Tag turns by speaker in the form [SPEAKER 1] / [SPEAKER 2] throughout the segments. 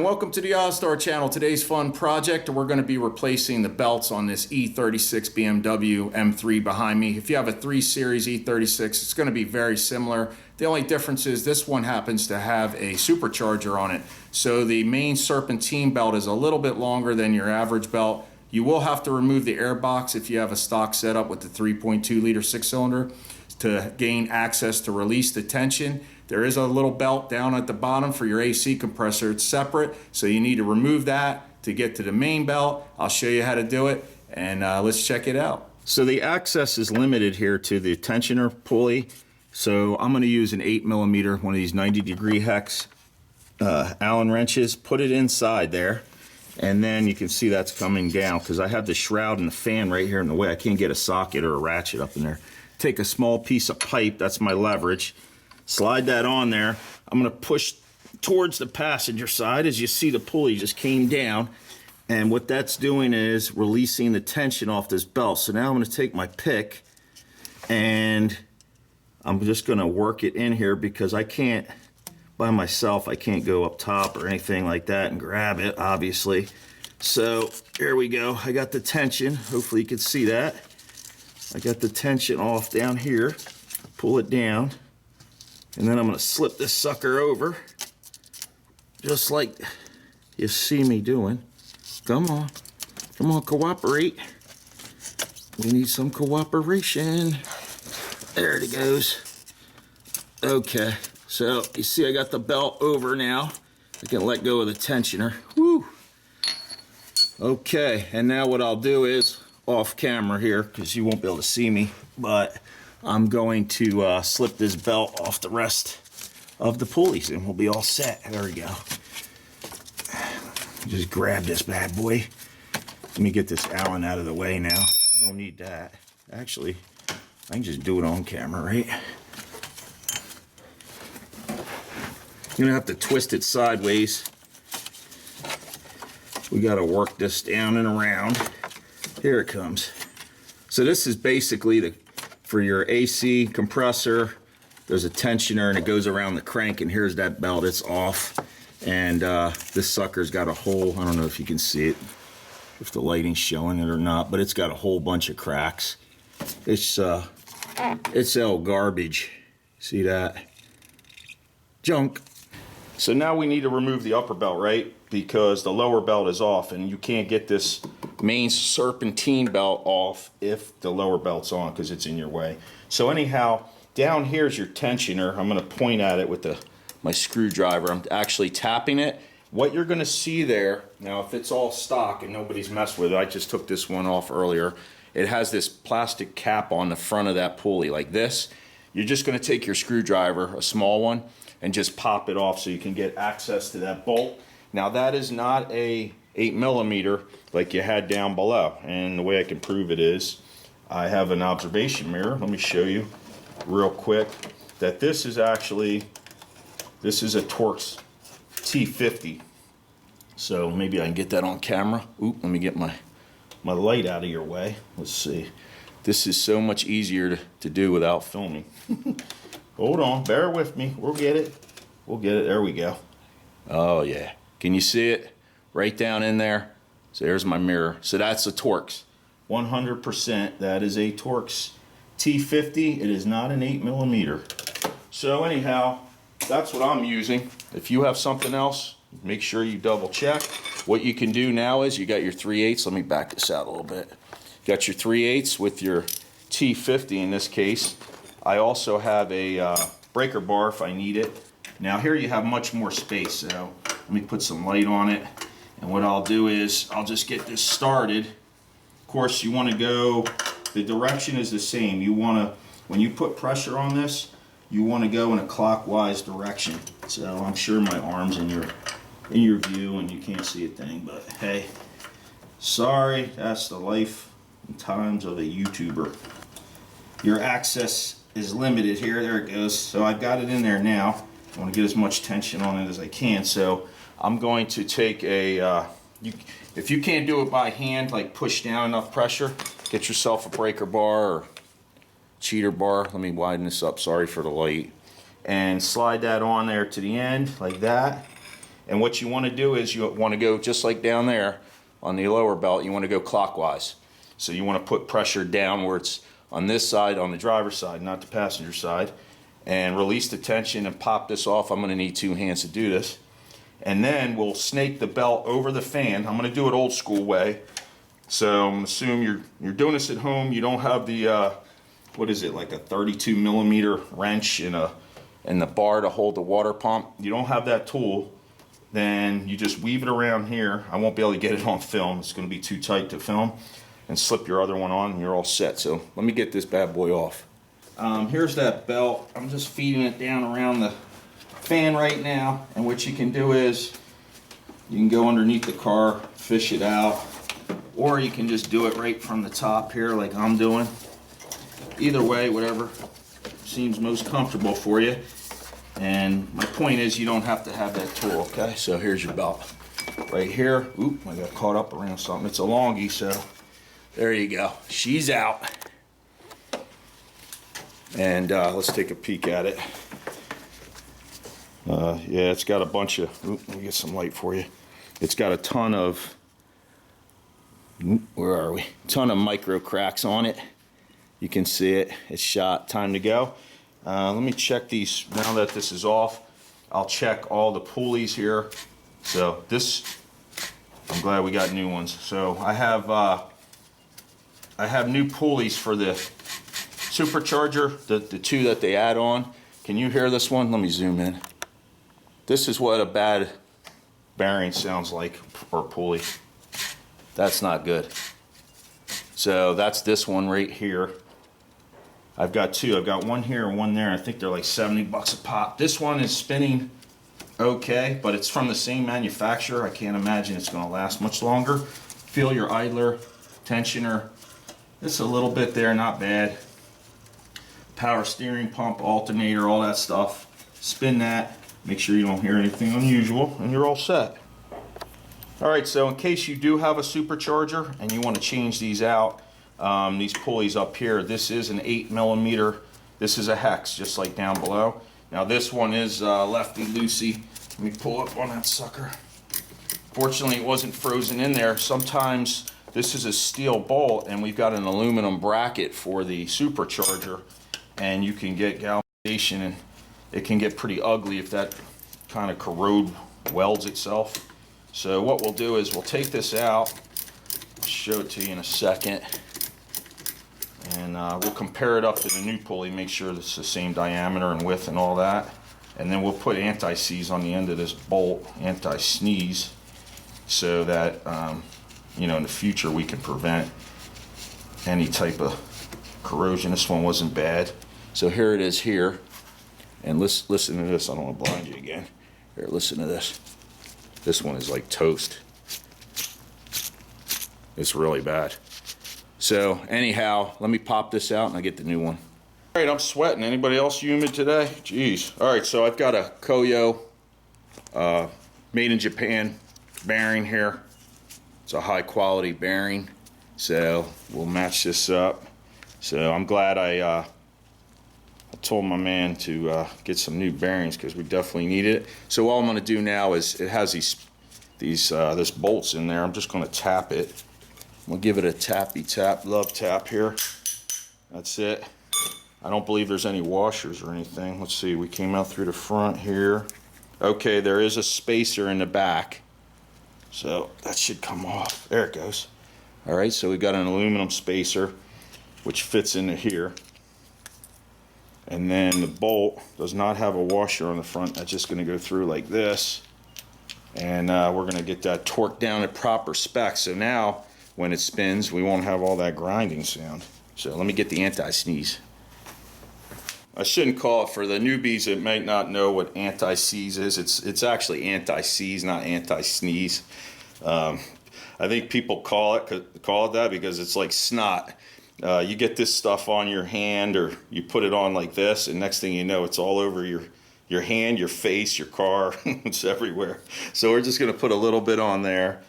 [SPEAKER 1] and welcome to the Ozzstar channel. Today's fun project, we're going to be replacing the belts on this E36 BMW M3 behind me. If you have a 3 Series E36, it's going to be very similar. The only difference is this one happens to have a supercharger on it. So the main serpentine belt is a little bit longer than your average belt. You will have to remove the air box if you have a stock setup with the 3.2 liter 6-cylinder to gain access to release the tension. There is a little belt down at the bottom for your AC compressor. It's separate, so you need to remove that to get to the main belt. I'll show you how to do it, and let's check it out. So the access is limited here to the tensioner pulley. So I'm going to use an 8mm, one of these 90-degree hex Allen wrenches. Put it inside there, and then you can see that's coming down because I have the shroud and the fan right here in the way. I can't get a socket or a ratchet up in there. Take a small piece of pipe, that's my leverage. Slide that on there. I'm going to push towards the passenger side. As you see, the pulley just came down. And what that's doing is releasing the tension off this belt. So now I'm going to take my pick and I'm just going to work it in here because I can't, by myself, I can't go up top or anything like that and grab it, obviously. So here we go. I got the tension. Hopefully you can see that. I got the tension off down here. Pull it down. And then I'm going to slip this sucker over, just like you see me doing. Come on, cooperate. We need some cooperation. There it goes. Okay, so you see I got the belt over now. I can let go of the tensioner. Woo! Okay, and now what I'll do is, off camera here, because you won't be able to see me, but I'm going to slip this belt off the rest of the pulleys and we'll be all set. There we go. Just grab this bad boy. Let me get this Allen out of the way now. Don't need that. Actually, I can just do it on camera, right? You're gonna have to twist it sideways. We gotta work this down and around. Here it comes. So this is basically for your AC compressor. There's a tensioner and it goes around the crank, and here's that belt. It's off, and this sucker's got a hole. I don't know if you can see it, if the lighting's showing it or not, but it's got a whole bunch of cracks. It's all garbage. See that? Junk. So now we need to remove the upper belt, right? Because the lower belt is off, and you can't get this main serpentine belt off if the lower belt's on because it's in your way. So anyhow, down here's your tensioner. I'm going to point at it with my screwdriver. I'm actually tapping it. What you're going to see there, now if it's all stock and nobody's messed with it, I just took this one off earlier. It has this plastic cap on the front of that pulley like this. You're just going to take your screwdriver, a small one, and just pop it off so you can get access to that bolt. Now that is not a 8mm like you had down below, and the way I can prove it is I have an observation mirror. Let me show you real quick that this is a Torx T50. So maybe I can get that on camera. Oop, let me get my light out of your way. Let's see. This is so much easier to do without filming. Hold on, bear with me. We'll get it. There we go. Oh yeah. Can you see it? Right down in there. So there's my mirror. So that's a Torx. 100%. That is a Torx T50. It is not an 8mm. So anyhow, that's what I'm using. If you have something else, make sure you double check. What you can do now is you got your 3/8. Let me back this out a little bit. You got your 3/8 with your T50 in this case. I also have a breaker bar if I need it. Now here you have much more space, so let me put some light on it. And what I'll do is I'll just get this started. Of course, you want to go, the direction is the same. You want to, when you put pressure on this, you want to go in a clockwise direction. So I'm sure my arm's in your view and you can't see a thing, but hey, sorry, that's the life and times of a YouTuber. Your access is limited here. There it goes. So I've got it in there now. I want to get as much tension on it as I can. So I'm going to take if you can't do it by hand, like push down enough pressure, get yourself a breaker bar or cheater bar. Let me widen this up, sorry for the light. And slide that on there to the end like that. And what you want to do is you want to go just like down there on the lower belt, you want to go clockwise. So you want to put pressure downwards on this side, on the driver's side, not the passenger side, and release the tension and pop this off. I'm going to need 2 hands to do this. And then we'll snake the belt over the fan. I'm going to do it old school way. So I'm assuming you're doing this at home. You don't have the what is it, like a 32 millimeter wrench and the bar to hold the water pump. You don't have that tool, then you just weave it around here. I won't be able to get it on film. It's going to be too tight to film. And slip your other one on and you're all set. So let me get this bad boy off. Here's that belt. I'm just feeding it down around the fan right now. And what you can do is you can go underneath the car, fish it out, or you can just do it right from the top here like I'm doing. Either way, whatever seems most comfortable for you. And my point is you don't have to have that tool, okay? So here's your belt. Right here. Oop, I got caught up around something. It's a longie, so there you go. She's out. And let's take a peek at it. Yeah, it's got a bunch of, oop, let me get some light for you. It's got a ton of, where are we? Ton of micro cracks on it. You can see it. It's shot. Time to go. Let me check these, now that this is off, I'll check all the pulleys here. So this, I'm glad we got new ones. So I have new pulleys for the supercharger, the 2 that they add on. Can you hear this one? Let me zoom in. This is what a bad bearing sounds like, or pulley. That's not good. So that's this one right here. I've got 2. I've got one here and one there. I think they're like 70 bucks a pop. This one is spinning okay, but it's from the same manufacturer. I can't imagine it's going to last much longer. Feel your idler, tensioner. It's a little bit there, not bad. Power steering pump, alternator, all that stuff. Spin that. Make sure you don't hear anything unusual, and you're all set. All right, so in case you do have a supercharger and you want to change these out, these pulleys up here, this is an 8 millimeter. This is a hex, just like down below. Now this one is lefty loosey. Let me pull up on that sucker. Fortunately, it wasn't frozen in there. Sometimes this is a steel bolt, and we've got an aluminum bracket for the supercharger, and you can get galvanization, and it can get pretty ugly if that kind of corrode welds itself. So what we'll do is we'll take this out, show it to you in a second, and we'll compare it up to the new pulley, make sure it's the same diameter and width and all that. And then we'll put anti-seize on the end of this bolt, anti-sneeze, so that you know, in the future we can prevent any type of corrosion. This one wasn't bad. So here it is here. And listen to this. I don't want to blind you again. Here, listen to this. This one is like toast. It's really bad. So anyhow, let me pop this out and I get the new one. All right, I'm sweating. Anybody else humid today? Jeez. All right, so I've got a Koyo made in Japan bearing here. It's a high quality bearing. So we'll match this up. So I'm glad I told my man to get some new bearings because we definitely need it. So all I'm going to do now is, it has this bolts in there. I'm just going to tap it. I'm going to give it a tappy tap, love tap here. That's it. I don't believe there's any washers or anything. Let's see, we came out through the front here. Okay, there is a spacer in the back. So that should come off. There it goes. All right, so we've got an aluminum spacer which fits into here. And then the bolt does not have a washer on the front. That's just going to go through like this. And we're going to get that torqued down at proper spec. So now when it spins, we won't have all that grinding sound. So let me get the anti-sneeze. I shouldn't call it, for the newbies that might not know what anti-seize is. It's actually anti-seize, not anti-sneeze. I think people call it that because it's like snot. You get this stuff on your hand, or you put it on like this, and next thing you know, it's all over your hand, your face, your car. It's everywhere. So we're just going to put a little bit on there,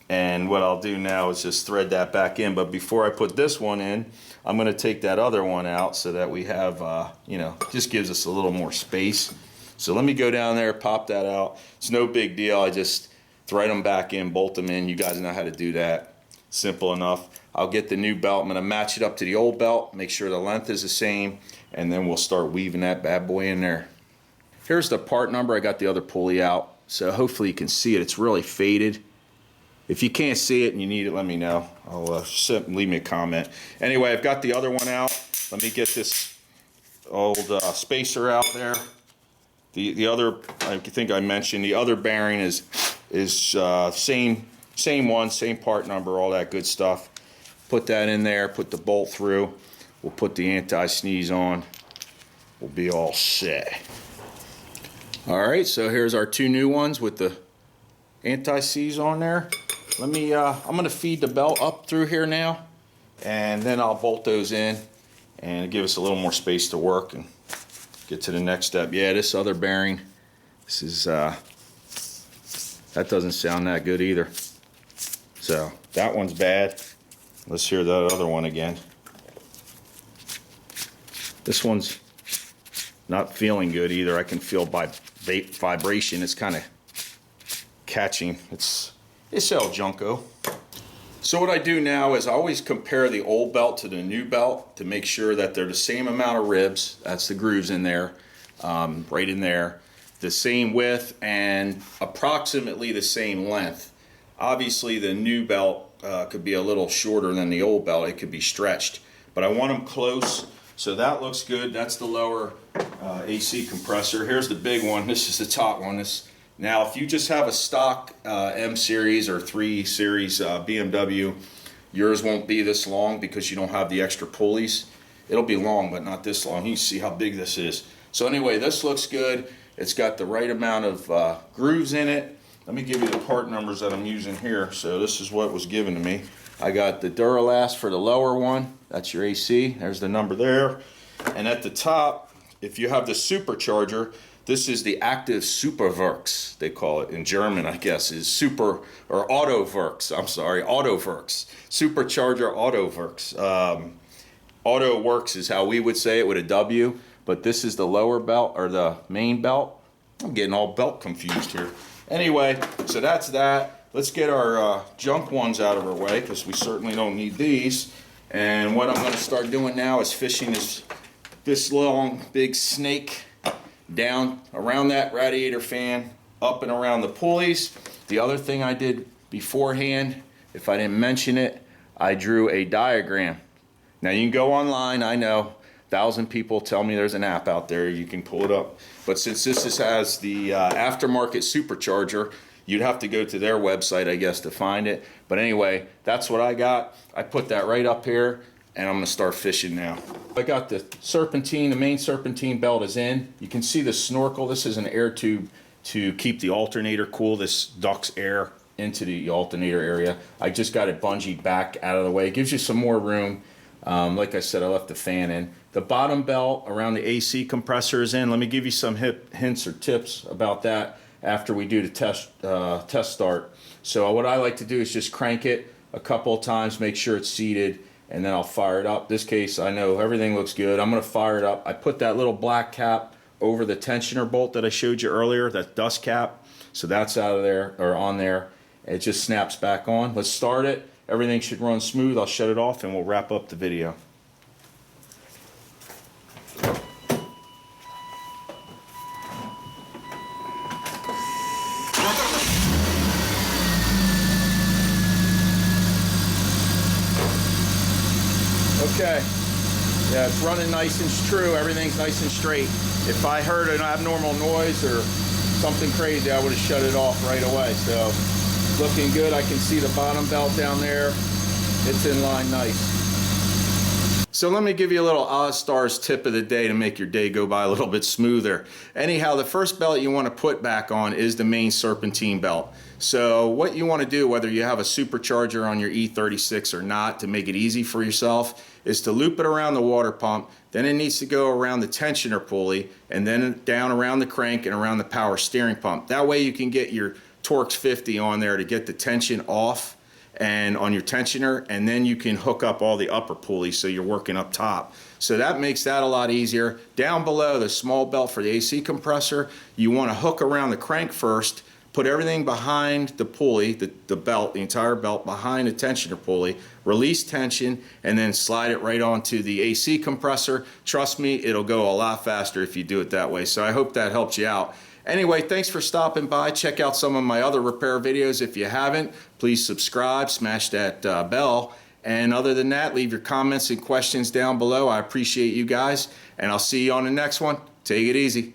[SPEAKER 1] and what I'll do now is just thread that back in. But before I put this one in, I'm going to take that other one out so that we have, you know, just gives us a little more space. So let me go down there, pop that out. It's no big deal. I just thread them back in, bolt them in. You guys know how to do that. Simple enough. I'll get the new belt. I'm going to match it up to the old belt, make sure the length is the same, and then we'll start weaving that bad boy in there. Here's the part number. I got the other pulley out, so hopefully you can see it. It's really faded. If you can't see it and you need it, let me know. I'll leave me a comment. Anyway, I've got the other one out. Let me get this old spacer out there. The other, I think I mentioned, the other bearing is same one, same part number, all that good stuff. Put that in there, put the bolt through. We'll put the anti-sneeze on. We'll be all set. All right, so here's our two new ones with the anti-seize on there. Let me, I'm gonna feed the belt up through here now, and then I'll bolt those in and give us a little more space to work and get to the next step. Yeah, this other bearing, this is, that doesn't sound that good either. So that one's bad. Let's hear that other one again. This one's not feeling good either. I can feel by vibration. It's kind of catching. It's El Junko. So what I do now is I always compare the old belt to the new belt to make sure that they're the same amount of ribs. That's the grooves in there, right in there. The same width and approximately the same length. Obviously the new belt could be a little shorter than the old belt. It could be stretched, but I want them close. So that looks good. That's the lower AC compressor. Here's the big one. This is the top one. Now, if you just have a stock M series or 3 series BMW, yours won't be this long because you don't have the extra pulleys. It'll be long, but not this long. You can see how big this is. So anyway, this looks good. It's got the right amount of grooves in it. Let me give you the part numbers that I'm using here. So this is what was given to me. I got the Duralast for the lower one. That's your AC. There's the number there. And at the top, if you have the supercharger, this is the active Superworks, they call it in German, I guess, is super, or Autoworks, I'm sorry, Autoworks. Supercharger Autoworks. Autoworks is how we would say it with a W, but this is the lower belt, or the main belt. I'm getting all belt confused here. Anyway, so that's that. Let's get our junk ones out of our way, because we certainly don't need these. And what I'm going to start doing now is fishing this long, big snake down around that radiator fan, up and around the pulleys. The other thing I did beforehand, if I didn't mention it, I drew a diagram. Now you can go online, I know, 1,000 people tell me there's an app out there, you can pull it up. But since this has the aftermarket supercharger, you'd have to go to their website, I guess, to find it. But anyway, that's what I got. I put that right up here, and I'm gonna start fishing now. I got the serpentine, the main serpentine belt is in. You can see the snorkel. This is an air tube to keep the alternator cool. This ducts air into the alternator area. I just got it bungeed back out of the way. It gives you some more room. Like I said, I left the fan in. The bottom belt around the AC compressor is in. Let me give you some hints or tips about that after we do the test start. So what I like to do is just crank it a couple of times, make sure it's seated, and then I'll fire it up. This case, I know everything looks good. I'm gonna fire it up. I put that little black cap over the tensioner bolt that I showed you earlier, that dust cap. So that's out of there, or on there. It just snaps back on. Let's start it. Everything should run smooth. I'll shut it off and we'll wrap up the video. Okay, yeah, it's running nice and true. Everything's nice and straight. If I heard an abnormal noise or something crazy, I would have shut it off right away. So, looking good. I can see the bottom belt down there. It's in line nice. So let me give you a little Ozzstar's tip of the day to make your day go by a little bit smoother. Anyhow, the first belt you want to put back on is the main serpentine belt. So what you want to do, whether you have a supercharger on your E36 or not, to make it easy for yourself, is to loop it around the water pump. Then it needs to go around the tensioner pulley, and then down around the crank and around the power steering pump. That way you can get your Torx 50 on there to get the tension off, and on your tensioner, and then you can hook up all the upper pulleys so you're working up top. So that makes that a lot easier. Down below, the small belt for the AC compressor, you want to hook around the crank first, put everything behind the pulley, the belt, the entire belt behind the tensioner pulley, release tension, and then slide it right onto the AC compressor. Trust me, it'll go a lot faster if you do it that way. So I hope that helps you out. Anyway, thanks for stopping by. Check out some of my other repair videos if you haven't. Please subscribe, smash that bell. And other than that, leave your comments and questions down below. I appreciate you guys, and I'll see you on the next one. Take it easy.